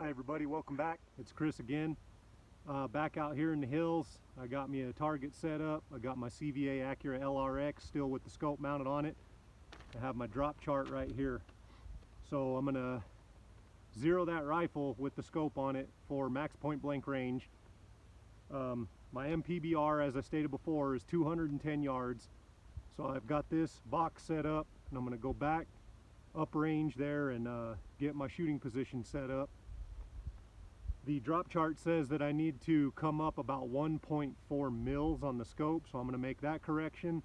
Hi everybody, welcome back. It's Chris again. Back out here in the hills. I got me a target set up. I got my CVA Accura LRX still with the scope mounted on it. I have my drop chart right here. So I'm gonna zero that rifle with the scope on it for max point blank range. My MPBR, as I stated before, is 210 yards. So I've got this box set up and I'm gonna go back up range there and get my shooting position set up. The drop chart says that I need to come up about 1.4 mils on the scope, so I'm going to make that correction,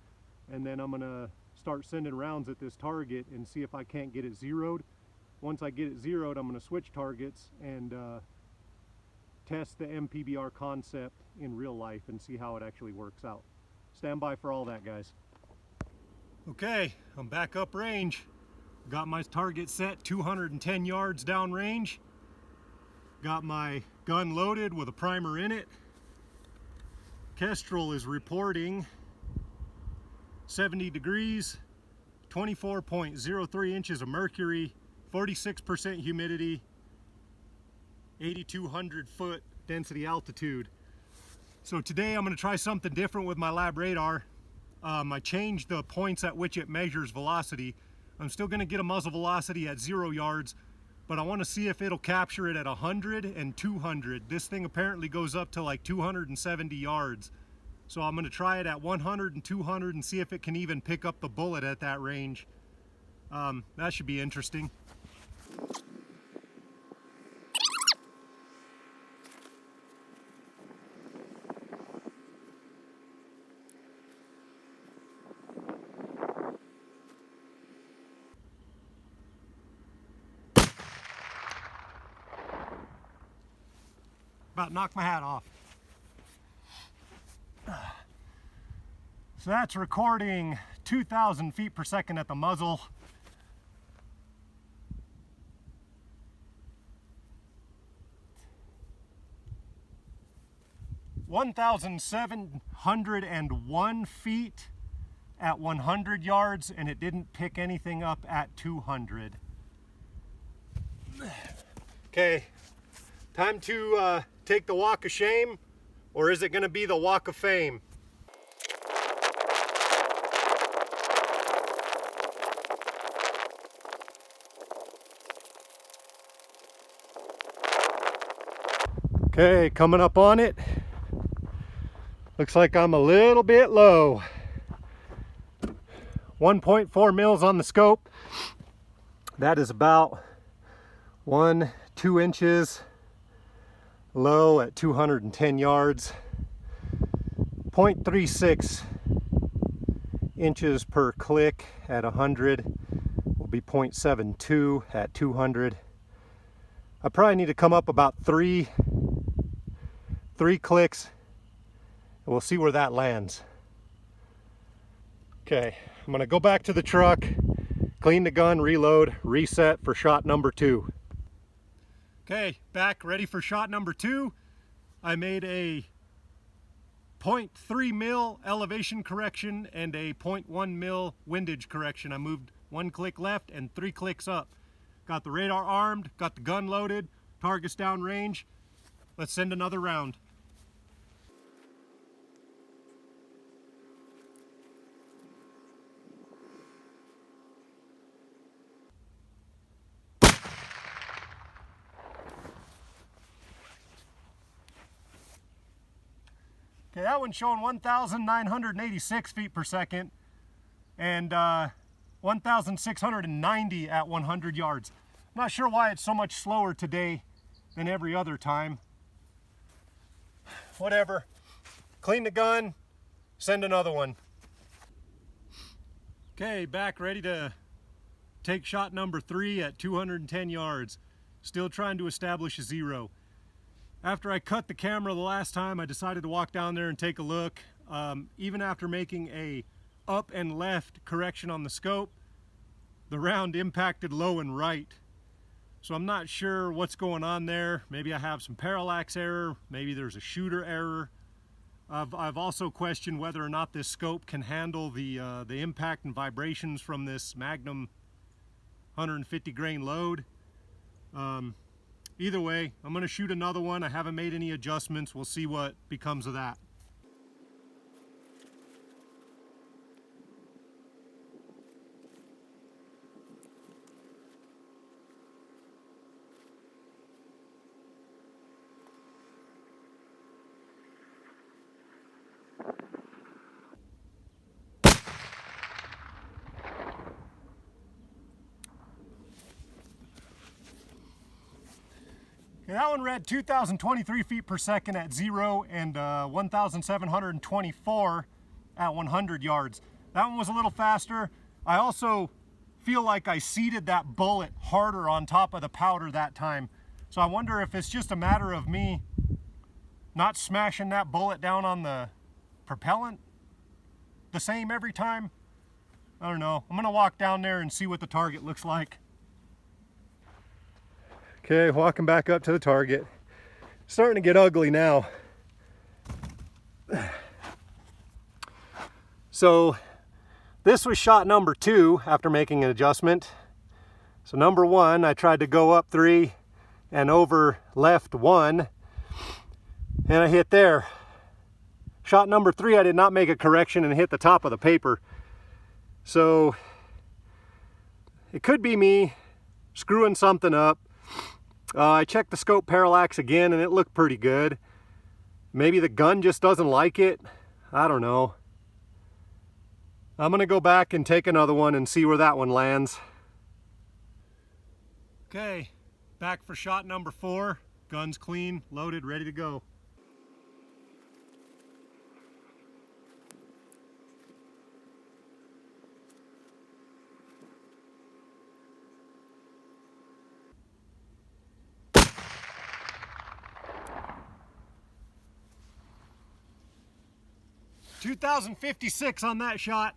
and then I'm going to start sending rounds at this target and see if I can't get it zeroed. Once I get it zeroed, I'm going to switch targets and test the MPBR concept in real life and see how it actually works out. Stand by for all that, guys. Okay, I'm back up range. Got my target set 210 yards down range. Got my gun loaded with a primer in it. Kestrel is reporting 70 degrees, 24.03 inches of mercury, 46% humidity, 8,200 foot density altitude. So today I'm going to try something different with my lab radar. I changed the points at which it measures velocity. I'm still going to get a muzzle velocity at 0 yards, but I want to see if it'll capture it at 100 and 200. This thing apparently goes up to like 270 yards. So I'm going to try it at 100 and 200 and see if it can even pick up the bullet at that range. That should be interesting. About knocked my hat off. So that's recording 2,000 feet per second at the muzzle. (1,701 feet at 100 yards, and it didn't pick anything up at 200. Okay, time to take the walk of shame, or is it going to be the walk of fame? Okay, coming up on it. Looks like I'm a little bit low. 1.4 mils on the scope. That is about 1-2 inches low at 210 yards. 0.36 inches per click at 100 will be 0.72 at 200. I probably need to come up about three clicks, and we'll see where that lands. Okay, I'm gonna go back to the truck, clean the gun, reload, reset for shot number 2. Okay, back ready for shot number 2. I made a 0.3 mil elevation correction and a 0.1 mil windage correction. I moved 1 click left and 3 clicks up. Got the radar armed, got the gun loaded, targets down range. Let's send another round. Okay, that one's showing 1,986 feet per second and 1,690 at 100 yards. I'm not sure why it's so much slower today than every other time. Whatever. Clean the gun, send another one. Okay, back ready to take shot number 3 at 210 yards. Still trying to establish a 0. After I cut the camera the last time, I decided to walk down there and take a look. Even after making a up and left correction on the scope, the round impacted low and right. So I'm not sure what's going on there. Maybe I have some parallax error, maybe there's a shooter error. I've also questioned whether or not this scope can handle the impact and vibrations from this Magnum 150 grain load. either way, I'm going to shoot another one. I haven't made any adjustments. We'll see what becomes of that. Okay, that one read 2,023 feet per second at 0 and 1,724 at 100 yards. That one was a little faster. I also feel like I seated that bullet harder on top of the powder that time. So I wonder if it's just a matter of me not smashing that bullet down on the propellant the same every time. I don't know. I'm gonna walk down there and see what the target looks like. Okay, walking back up to the target. Starting to get ugly now. So this was shot number 2 after making an adjustment. So number 1, I tried to go up 3 and over left 1, and I hit there. Shot number 3, I did not make a correction and hit the top of the paper. So it could be me screwing something up. I checked the scope parallax again and it looked pretty good. Maybe the gun just doesn't like it. I don't know. I'm gonna go back and take another one and see where that one lands. Okay, back for shot number 4. Gun's clean, loaded, ready to go. .2,056 on that shot,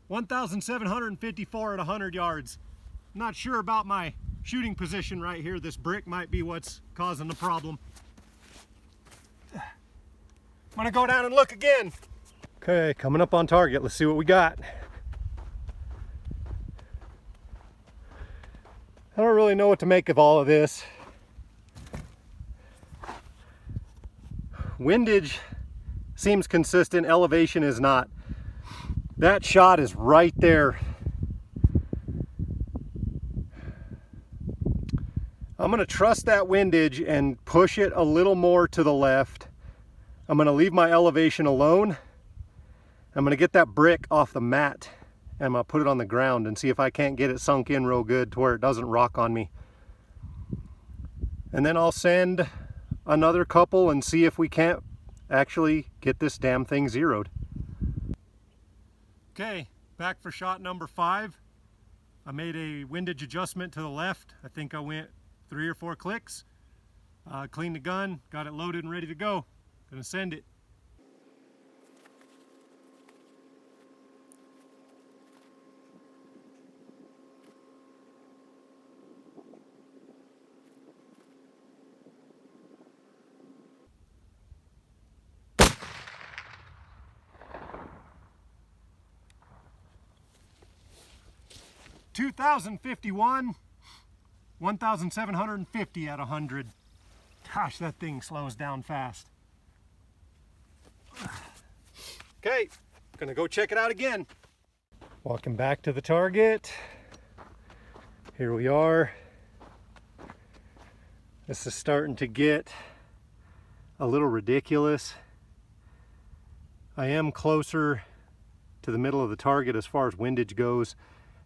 1,754 at 100 yards. I'm not sure about my shooting position right here. This brick might be what's causing the problem. I'm gonna go down and look again. Okay, coming up on target. Let's see what we got. I don't really know what to make of all of this. Windage seems consistent, elevation is not. That shot is right there. I'm gonna trust that windage and push it a little more to the left. I'm gonna leave my elevation alone. I'm gonna get that brick off the mat and I'm gonna put it on the ground and see if I can't get it sunk in real good to where it doesn't rock on me. And then I'll send another couple and see if we can't actually get this damn thing zeroed. Okay, back for shot number 5. I made a windage adjustment to the left. I think I went 3 or 4 clicks. Cleaned the gun, got it loaded and ready to go. Gonna send it. .2,051, 1,750 at 100. Gosh, that thing slows down fast. Okay, gonna go check it out again. Walking back to the target. Here we are. This is starting to get a little ridiculous. I am closer to the middle of the target as far as windage goes.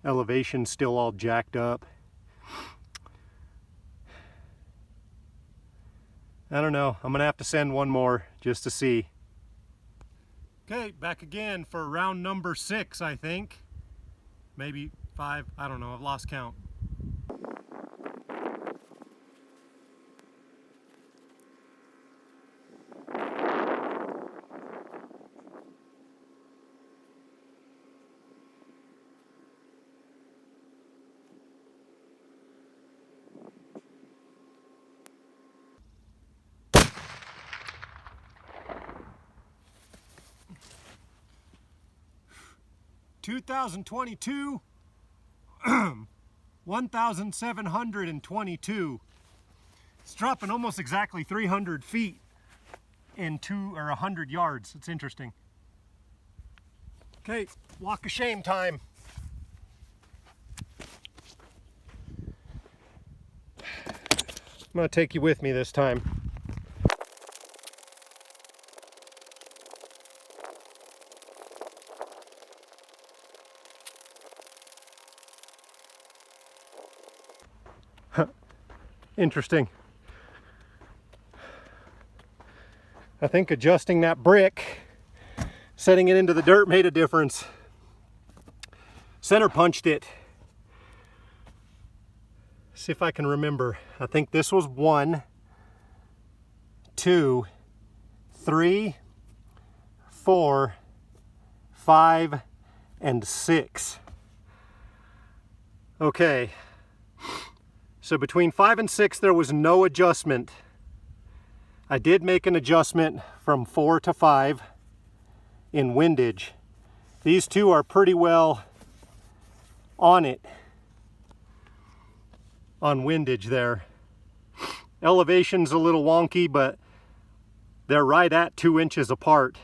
Elevation's still all jacked up. I don't know. I'm gonna have to send one more just to see. Okay, back again for round number 6, I think. Maybe 5, I don't know, I've lost count. .2022, 1,722. It's dropping almost exactly 300 feet in 100 yards. It's interesting. Okay, walk of shame time. I'm gonna take you with me this time. Interesting. I think adjusting that brick, setting it into the dirt made a difference. Center punched it. See if I can remember. I think this was 1, 2, 3, 4, 5, and 6. Okay. So between 5 and 6 there was no adjustment. I did make an adjustment from 4 to 5 in windage. These two are pretty well on it on windage there. Elevation's a little wonky, but they're right at 2 inches apart.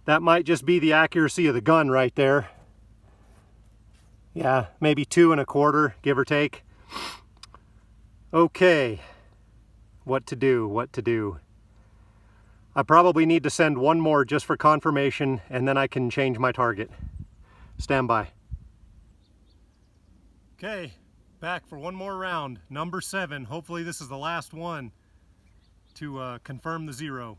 That might just be the accuracy of the gun right there. Yeah, maybe 2 1/4, give or take. Okay, what to do? I probably need to send one more just for confirmation, and then I can change my target. Stand by. Okay, back for one more round, number 7. Hopefully this is the last one to confirm the 0.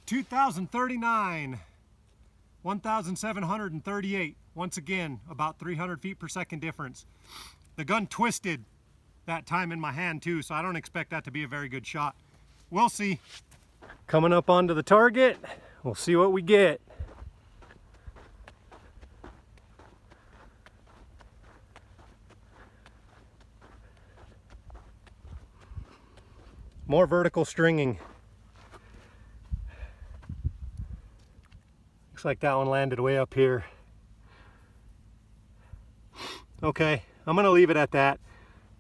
$2,039, 1,738. Once again, about 300 feet per second difference. The gun twisted that time in my hand too, so I don't expect that to be a very good shot. We'll see. Coming up onto the target, we'll see what we get. More vertical stringing. Looks like that one landed way up here. Okay, I'm gonna leave it at that.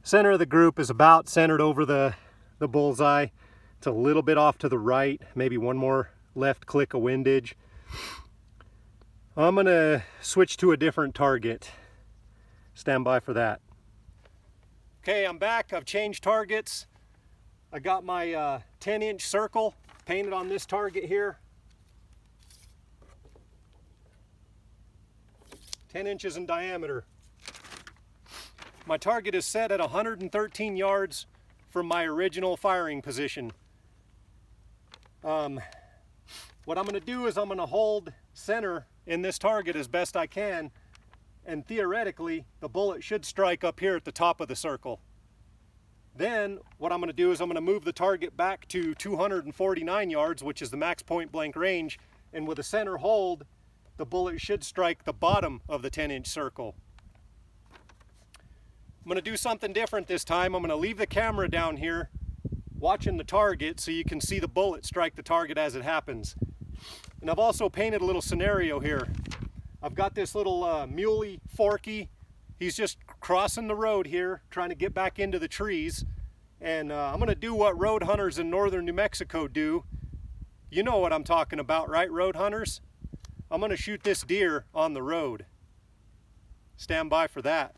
Center of the group is about centered over the bullseye. It's a little bit off to the right, maybe one more left click of windage. I'm gonna switch to a different target. Stand by for that. Okay, I'm back. I've changed targets. I got my 10-inch circle painted on this target here. 10 inches in diameter. My target is set at 113 yards from my original firing position. What I'm going to do is I'm going to hold center in this target as best I can, and theoretically the bullet should strike up here at the top of the circle. Then what I'm going to do is I'm going to move the target back to 249 yards, which is the max point blank range, and with a center hold the bullet should strike the bottom of the 10-inch circle. I'm going to do something different this time. I'm going to leave the camera down here watching the target so you can see the bullet strike the target as it happens. And I've also painted a little scenario here. I've got this little muley Forky. He's just crossing the road here trying to get back into the trees, and I'm going to do what road hunters in northern New Mexico do. You know what I'm talking about, right, road hunters? I'm going to shoot this deer on the road. Stand by for that.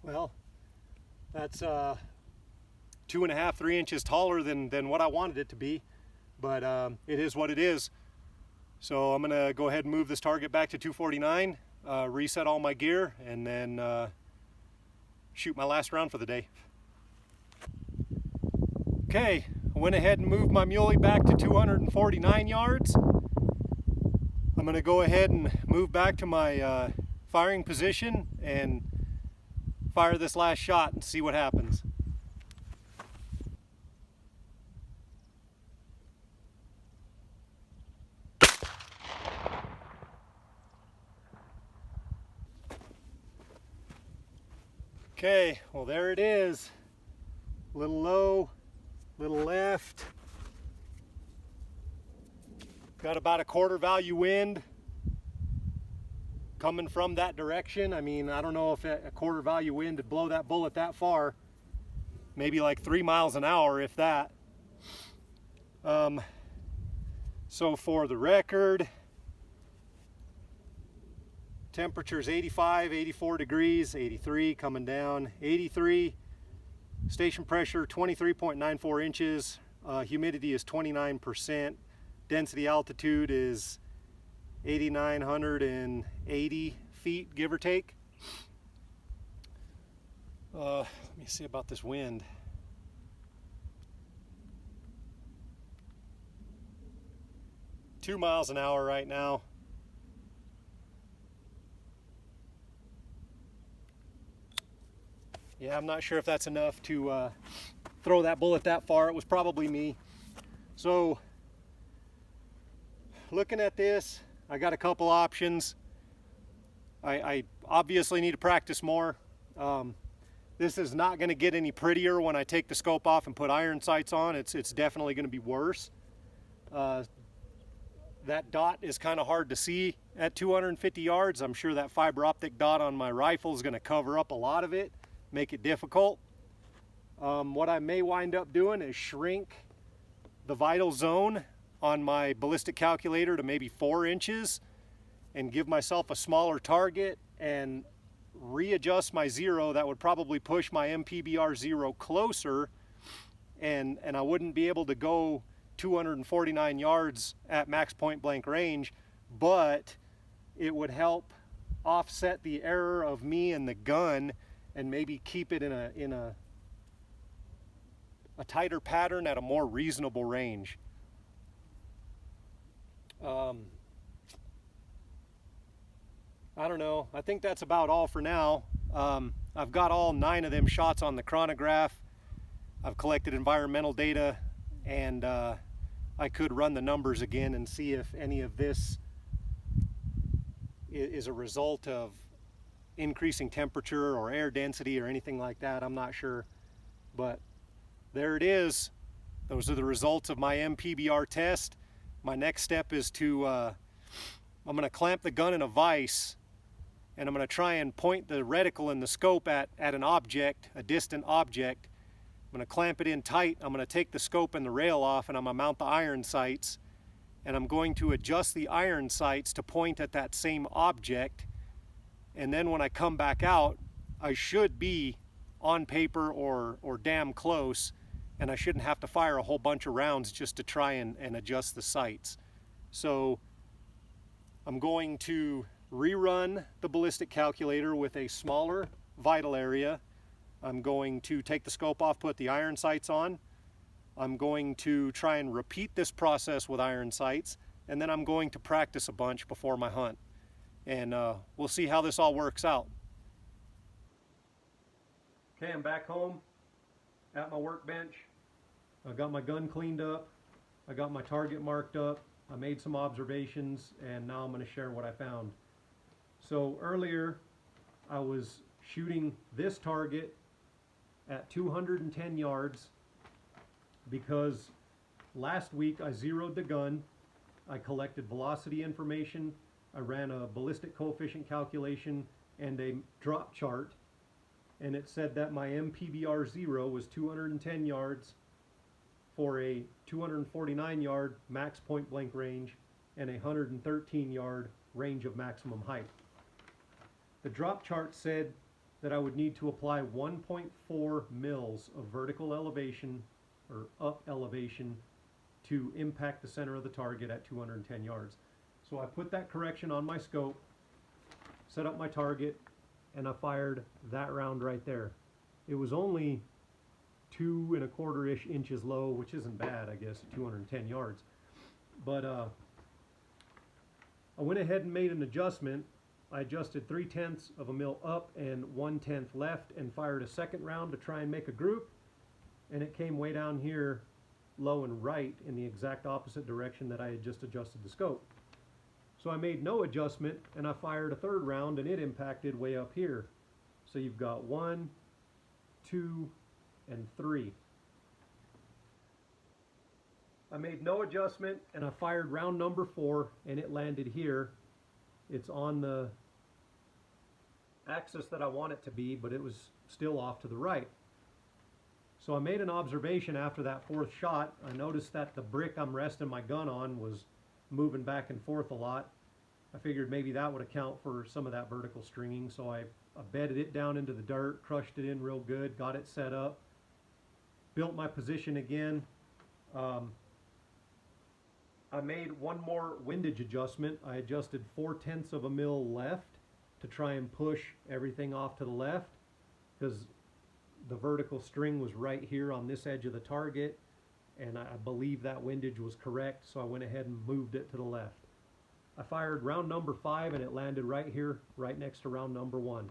Well, that's 2.5, 3 inches taller than what I wanted it to be, but it is what it is. So I'm going to go ahead and move this target back to 249, reset all my gear, and then shoot my last round for the day. Okay, I went ahead and moved my muley back to 249 yards. I'm going to go ahead and move back to my firing position and fire this last shot and see what happens. Okay, well there it is. Little low, little left. Got about a quarter value wind coming from that direction. I mean, I don't know if a quarter value wind would blow that bullet that far. Maybe like 3 miles an hour, if that. So for the record, temperature's 85, 84 degrees, 83 coming down, 83. Station pressure 23.94 inches. Humidity is 29%. Density altitude is 8,980 feet, give or take. Let me see about this wind. Two miles an hour right now. Yeah, I'm not sure if that's enough to throw that bullet that far. It was probably me. So, looking at this, I got a couple options. I obviously need to practice more. This is not going to get any prettier when I take the scope off and put iron sights on. It's definitely going to be worse. That dot is kind of hard to see at 250 yards. I'm sure that fiber optic dot on my rifle is going to cover up a lot of it, make it difficult. What I may wind up doing is shrink the vital zone on my ballistic calculator to maybe 4 inches and give myself a smaller target and readjust my zero. That would probably push my MPBR zero closer, and I wouldn't be able to go 249 yards at max point blank range, but it would help offset the error of me and the gun and maybe keep it in a tighter pattern at a more reasonable range. I don't know. I think that's about all for now. I've got all 9 of them shots on the chronograph. I've collected environmental data, and I could run the numbers again and see if any of this is a result of increasing temperature or air density or anything like that. I'm not sure, but there it is. Those are the results of my MPBR test. My next step is to I'm going to clamp the gun in a vise, and I'm going to try and point the reticle in the scope at an object, a distant object. I'm going to clamp it in tight. I'm going to take the scope and the rail off, and I'm going to mount the iron sights, and I'm going to adjust the iron sights to point at that same object. And then when I come back out, I should be on paper or damn close, and I shouldn't have to fire a whole bunch of rounds just to try and adjust the sights. So I'm going to rerun the ballistic calculator with a smaller vital area. I'm going to take the scope off, put the iron sights on. I'm going to try and repeat this process with iron sights, and then I'm going to practice a bunch before my hunt. And we'll see how this all works out. Okay, I'm back home at my workbench. I got my gun cleaned up. I got my target marked up. I made some observations, and now I'm going to share what I found. So earlier, I was shooting this target at 210 yards because last week I zeroed the gun. I collected velocity information. I ran a ballistic coefficient calculation and a drop chart, and it said that my MPBR zero was 210 yards for a 249 yard max point blank range and a 113 yard range of maximum height. The drop chart said that I would need to apply 1.4 mils of vertical elevation or up elevation to impact the center of the target at 210 yards. So I put that correction on my scope, set up my target, and I fired that round right there. It was only 2 1/4-ish inches low, which isn't bad, I guess, at 210 yards. But I went ahead and made an adjustment. I adjusted 3/10 of a mil up and 1/10 left and fired a second round to try and make a group, and it came way down here low and right in the exact opposite direction that I had just adjusted the scope. So I made no adjustment, and I fired a third round, and it impacted way up here. So you've got 1, 2, and 3. I made no adjustment and I fired round number 4 and it landed here. It's on the axis that I want it to be, but it was still off to the right. So I made an observation after that 4th shot. I noticed that the brick I'm resting my gun on was moving back and forth a lot. I figured maybe that would account for some of that vertical stringing, so I bedded it down into the dirt, crushed it in real good, got it set up, built my position again. I made one more windage adjustment. I adjusted 4/10 of a mil left to try and push everything off to the left, because the vertical string was right here on this edge of the target, and I believe that windage was correct, so I went ahead and moved it to the left. I fired round number 5 and it landed right here, right next to round number 1.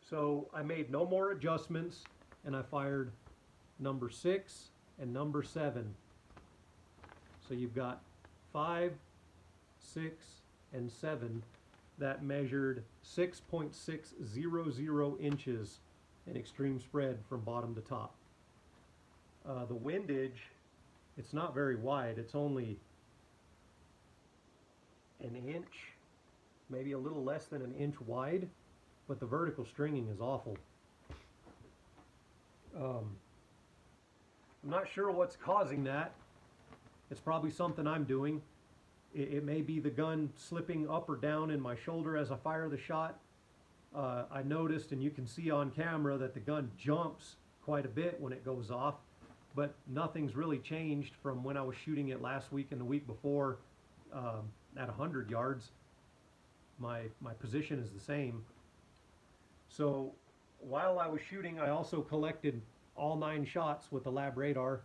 So I made no more adjustments and I fired number 6 and number 7. So you've got 5, 6, and 7 that measured 6.600 inches in extreme spread from bottom to top. The windage, it's not very wide, it's only an inch, maybe a little less than an inch wide, but the vertical stringing is awful. I'm not sure what's causing that. It's probably something I'm doing. It may be the gun slipping up or down in my shoulder as I fire the shot. I noticed, and you can see on camera, that the gun jumps quite a bit when it goes off, but nothing's really changed from when I was shooting it last week and the week before at 100 yards. My position is the same. So while I was shooting, I also collected all 9 shots with the lab radar.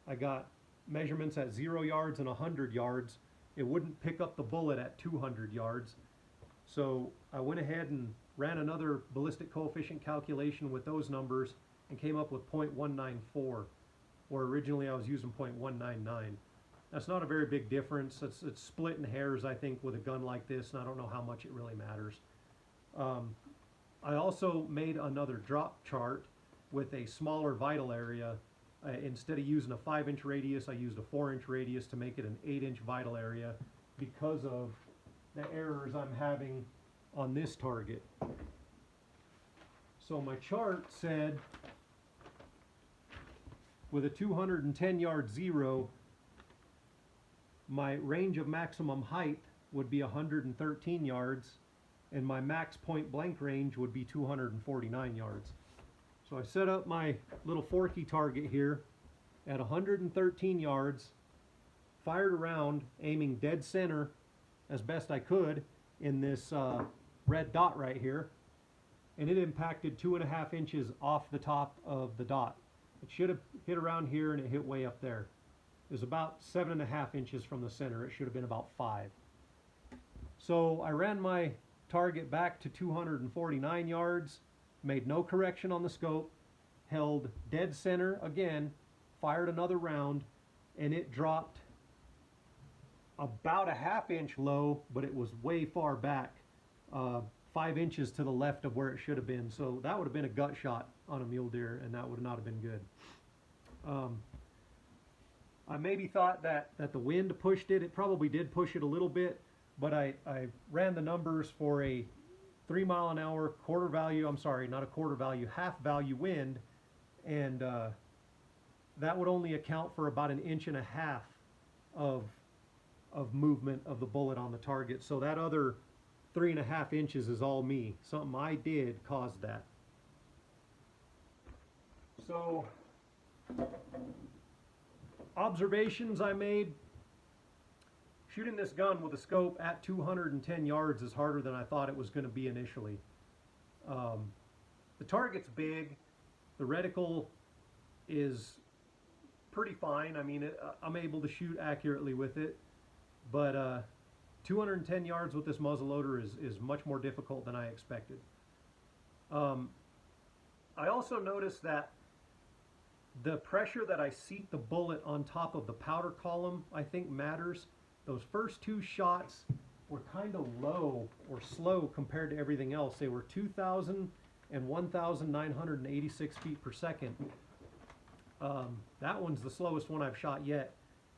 I got measurements at 0 yards and 100 yards. It wouldn't pick up the bullet at 200 yards. So I went ahead and ran another ballistic coefficient calculation with those numbers and came up with 0.194, where originally I was using 0.199. That's not a very big difference. It's splitting hairs, I think, with a gun like this, and I don't know how much it really matters. I also made another drop chart with a smaller vital area. Instead of using a 5-inch radius, I used a 4-inch radius to make it an 8-inch vital area because of the errors I'm having on this target. So my chart said with a 210 yard 0, my range of maximum height would be 113 yards and my max point blank range would be 249 yards. So I set up my little forky target here at 113 yards, fired around, aiming dead center as best I could in this red dot right here, and it impacted 2.5 inches off the top of the dot. It should have hit around here and it hit way up there. It was about 7.5 inches from the center. It should have been about 5. So I ran my target back to 249 yards, made no correction on the scope, held dead center again, fired another round, and it dropped about a 1/2 inch low, but it was way far back, 5 inches to the left of where it should have been. So that would have been a gut shot on a mule deer, and that would not have been good. I maybe thought that the wind pushed it. It probably did push it a little bit, but I ran the numbers for a 3 mile an hour quarter value, I'm sorry, not a quarter value, half value wind, and that would only account for about 1.5 inches of movement of the bullet on the target. So that other 3.5 inches is all me. Something I did caused that. So observations I made: shooting this gun with a scope at 210 yards is harder than I thought it was going to be initially. The target's big. The reticle is pretty fine. I mean, I'm able to shoot accurately with it, but 210 yards with this muzzleloader is much more difficult than I expected. I also noticed that the pressure that I seat the bullet on top of the powder column, I think, matters. Those first 2 shots were kind of low or slow compared to everything else. They were 2,000 and 1,986 feet per second. That one's the slowest one I've shot yet.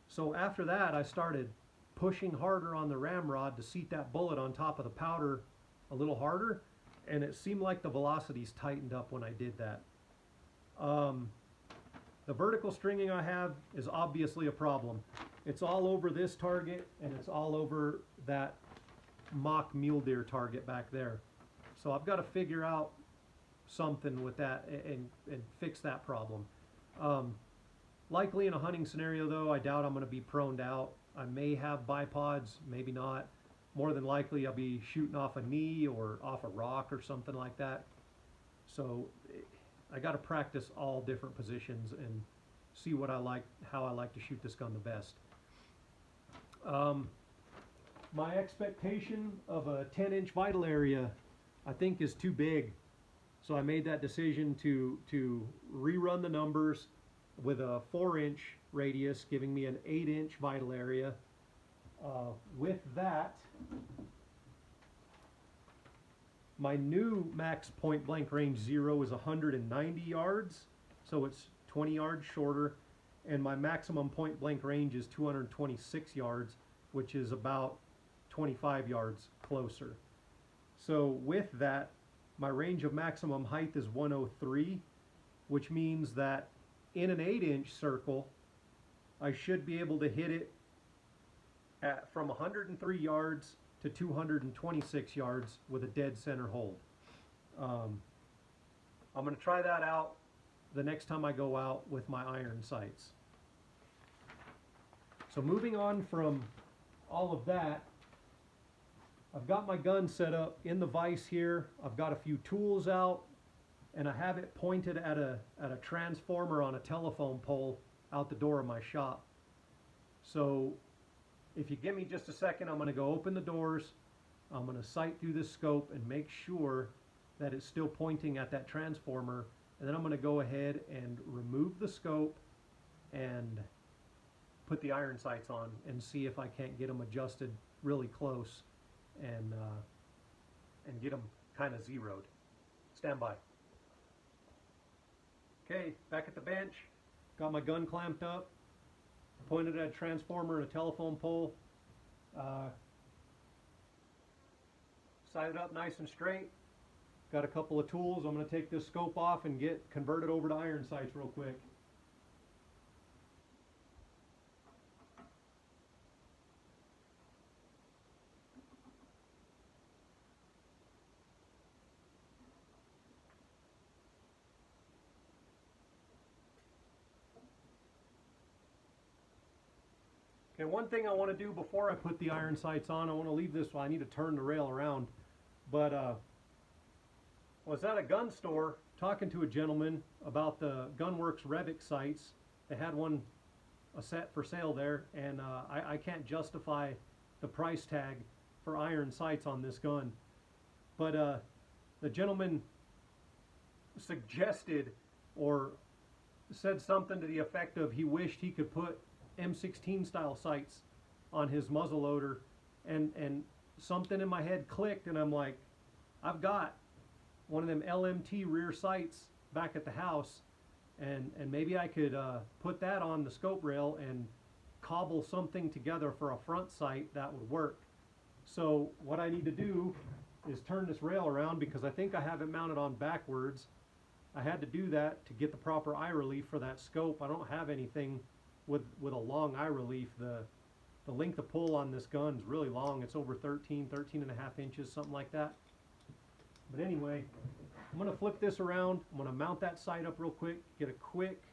So after that, I started pushing harder on the ramrod to seat that bullet on top of the powder a little harder, and it seemed like the velocities tightened up when I did that. The vertical stringing I have is obviously a problem. It's all over this target, and it's all over that mock mule deer target back there. So I've got to figure out something with that and fix that problem. Likely in a hunting scenario though, I doubt I'm going to be proned out. I may have bipods, maybe not. More than likely I'll be shooting off a knee or off a rock or something like that. So I got to practice all different positions and see what I like, how I like to shoot this gun the best. My expectation of a 10-inch vital area I think is too big. So I made that decision to rerun the numbers with a 4-inch radius, giving me an 8-inch vital area. With that, my new max point blank range 0 is 190 yards, so it's 20 yards shorter, and my maximum point blank range is 226 yards, which is about 25 yards closer. So with that, my range of maximum height is 103, which means that in an 8-inch circle, I should be able to hit it from 103 yards to 226 yards with a dead center hold. I'm going to try that out the next time I go out with my iron sights. So moving on from all of that, I've got my gun set up in the vise here. I've got a few tools out, and I have it pointed at a transformer on a telephone pole out the door of my shop. So if you give me just a second, I'm going to go open the doors. I'm going to sight through the scope and make sure that it's still pointing at that transformer, and then I'm going to go ahead and remove the scope and put the iron sights on and see if I can't get them adjusted really close and get them kind of zeroed. Stand by. Okay, back at the bench, got my gun clamped up, pointed at a transformer and a telephone pole, sighted up nice and straight. Got a couple of tools. I'm going to take this scope off and get converted over to iron sights real quick. Okay, one thing I want to do before I put the iron sights on, I want to leave this, well, I need to turn the rail around, but I was at a gun store talking to a gentleman about the Gunworks Revic sights. They had a set for sale there, and I can't justify the price tag for iron sights on this gun. But the gentleman suggested or said something to the effect of he wished he could put M16 style sights on his muzzleloader, and something in my head clicked, and I'm like, I've got one of them LMT rear sights back at the house, and maybe I could put that on the scope rail and cobble something together for a front sight that would work. So what I need to do is turn this rail around, because I think I have it mounted on backwards. I had to do that to get the proper eye relief for that scope. I don't have anything with a long eye relief. The length of pull on this gun is really long. It's over 13 and a half inches, something like that. But anyway, I'm going to flip this around. I'm going to mount that sight up real quick, get a quick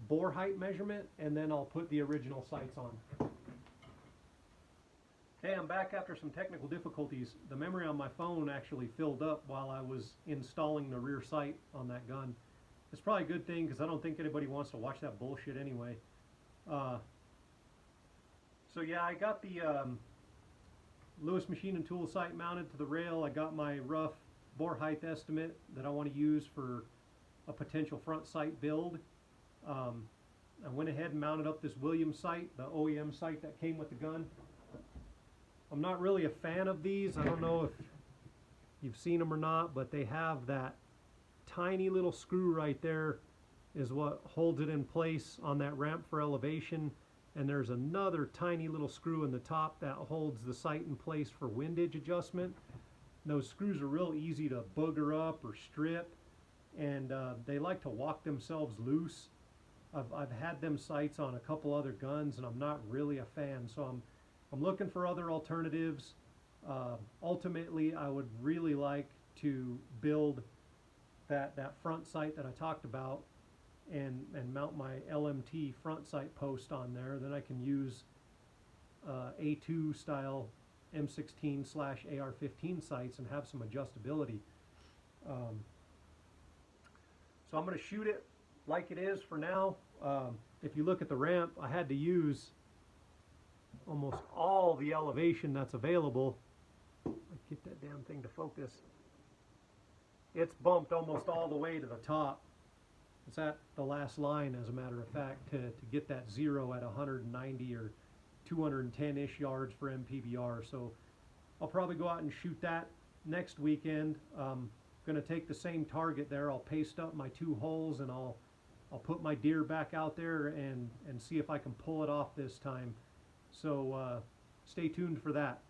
bore height measurement, and then I'll put the original sights on. Okay, I'm back after some technical difficulties. The memory on my phone actually filled up while I was installing the rear sight on that gun. It's probably a good thing, because I don't think anybody wants to watch that bullshit anyway. So yeah, I got the Lewis Machine & Tool sight mounted to the rail. I got my rough bore height estimate that I want to use for a potential front sight build. I went ahead and mounted up this Williams sight, the OEM sight that came with the gun. I'm not really a fan of these. I don't know you've seen them or not, but they have that tiny little screw right there is what holds it in place on that ramp for elevation. And there's another tiny little screw in the top that holds the sight in place for windage adjustment. Those screws are real easy to booger up or strip, and they like to walk themselves loose. I've had them sights on a couple other guns, and I'm not really a fan, so I'm looking for other alternatives. Ultimately, I would really like to build that front sight that I talked about and mount my LMT front sight post on there. Then I can use A2 style M16/AR-15 sights and have some adjustability. So I'm going to shoot it like it is for now. If you look at the ramp, I had to use almost all the elevation that's available. Get that damn thing to focus. It's bumped almost all the way to the top. It's at the last line, as a matter of fact, to get that 0 at 190 or 210-ish yards for MPBR. So I'll probably go out and shoot that next weekend. Going to take the same target there. I'll paste up my 2 holes, and I'll put my deer back out there and see if I can pull it off this time. So stay tuned for that.